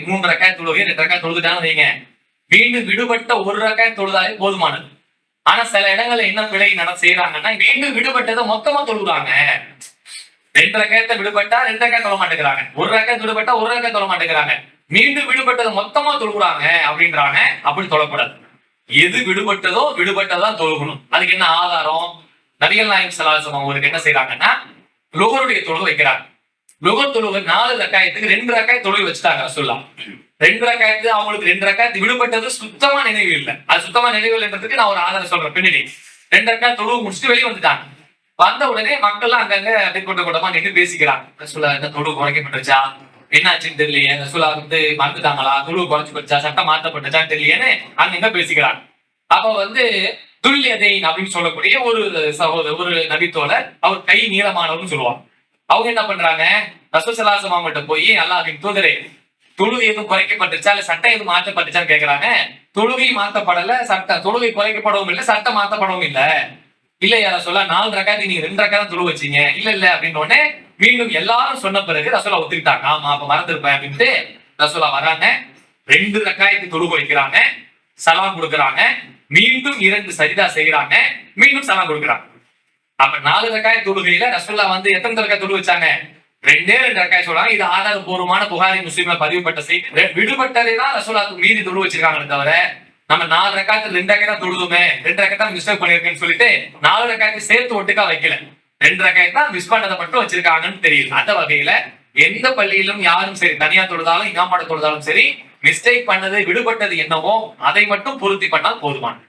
3 ரக்காத் தொழுகை 2 ரக்காத் தொழுதுட்டான்னு வைங்க, மீண்டும் விடுபட்ட 1 ரக்காத் தொழுதாலே போதுமானது. ஆனா சில இடங்கள்ல என்ன பிழை செய்யறாங்கன்னா, மீண்டும் விடுபட்டதை மொத்தமா தொழுகிறாங்க. 2 ரக்காத்தை விடுபட்டா 2 ரக்காத் தொழ மாட்டேங்கிறாங்க, 1 ரக்காத் விடுபட்டா 1 ரக்காத் தொழ மாட்டேங்கிறாங்க, மீண்டும் விடுபட்டதை மொத்தமா தொழுகிறாங்க அப்படின்றாங்க. அப்படி தொழக்கூடாது. எது விடுபட்டதோ விடுபட்டதான் தொழுகணும். அதுக்கு என்ன ஆதாரம்? நபிகள் நாயகம் ஸல்லல்லாஹு அலைஹி வஸல்லம் அவருக்கு என்ன செய்யறாங்கன்னா, லுஹருடைய தொழுகை வைக்கிறாங்க. லுஹர் தொழுகை 4 ரக்காயத்துக்கு 2 ரக்காத் தொழுகை வச்சுட்டாங்க ரசூலுல்லாஹ். 2 ரக்காயத்து அவங்களுக்கு 2 ரக்காத் விடுபட்டது சுத்தமா நினைவு இல்லை. அது சுத்தமா நினைவு இல்லைன்றதுக்கு நான் ஒரு ஆதாரம் சொல்றேன் பின்னாடி. 2 ரக்காத் தொழுகை முடிச்சுட்டு வெளியே வந்துட்டாங்க. வந்த உடனே மக்கள் அங்கங்க கூட்ட கூட்டமா நின்று பேசிக்கிறாங்க. ரசூலுல்லாஹ் இந்த தொழுகை குறைக்கப்பட்டுச்சா, என்னாச்சுன்னு தெரியலையே, ரசூலுல்லாஹ் மறந்துட்டாங்களா, தொழுகை குறைச்சு போச்சா, சட்டம் மாற்றப்பட்டுச்சான்னு தெரியலையேன்னு அங்கங்க பேசிக்கிறாங்க. அப்ப துல்லியதைன் அப்படின்னு சொல்லக்கூடிய ஒரு சகோதரர், ஒரு நபித்தோழர், அவர் கை நீளமானவர்னு சொல்லுவாங்க. அவங்க என்ன பண்றாங்க, ரசூல் ஸல்லல்லாஹு அலைஹி வஸல்லம் கிட்ட போய் அல்லாஹ்வின் தூதரே, தொழுகை எதுவும் குறைக்கப்பட்டுச்சா இல்ல சட்டம் எதுவும் மாற்றப்பட்டுச்சான்னு கேட்கிறாங்க. தொழுகை மாற்றப்படல, தொழுகை குறைக்கப்படவும் இல்லை, சட்டம் மாற்றப்படவும் இல்லை. இல்ல யார சொல்ல 4 ரக்காத்து நீங்க 2 ரக்காத் தொழு வச்சீங்க, இல்ல அப்படின்னு உடனே மீண்டும் எல்லாரும் சொன்ன பிறகு ரசூலா ஒத்துக்கிட்டாங்க. ஆமா அப்ப மறந்துருப்பேன் அப்படின்ட்டு ரசூலா வராங்க. 2 ரக்காத்து தொழுகை வைக்கிறாங்க, சலாம் கொடுக்குறாங்க, மீண்டும் 2 சஜிதா செய்யறாங்க, மீண்டும் சலாம் கொடுக்குறாங்க. அப்ப 4 ரக்காத் தொழுகையில ரசூலா எத்தனை ரக்காத் தொழு வச்சாங்க? 2 ரக்காத் சொல்றாங்க. இது ஆதாரபூர்வமான புகாரி முஸ்லிம்ல பதிவுப்பட்ட செய்தி. விடுபட்டதை தான் ரசூலா மீறி தொழு வச்சிருக்காங்களே தவிர, நம்ம 4 ரக்காத்துல 2 ரக்காத் தான் தொழுதுமே, 2 ரக்காத் தான் மிஸ்டேக் பண்ணிருக்கேன்னு சொல்லிட்டு 4 ரக்காத்தை சேர்த்து ஒட்டுக்கா வைக்கல. 2 ரக்காத் தான் மிஸ் பண்ணதை மட்டும் வச்சிருக்காங்கன்னு தெரியுது. அந்த வகையில எந்த பள்ளியிலும் யாரும் சரி, தனியா தொழுதாலும் இமாமோட தொழுதாலும் சரி, மிஸ்டேக் பண்ணது விடுபட்டது என்னவோ அதை மட்டும் பூர்த்தி பண்ணால் போதுமானது.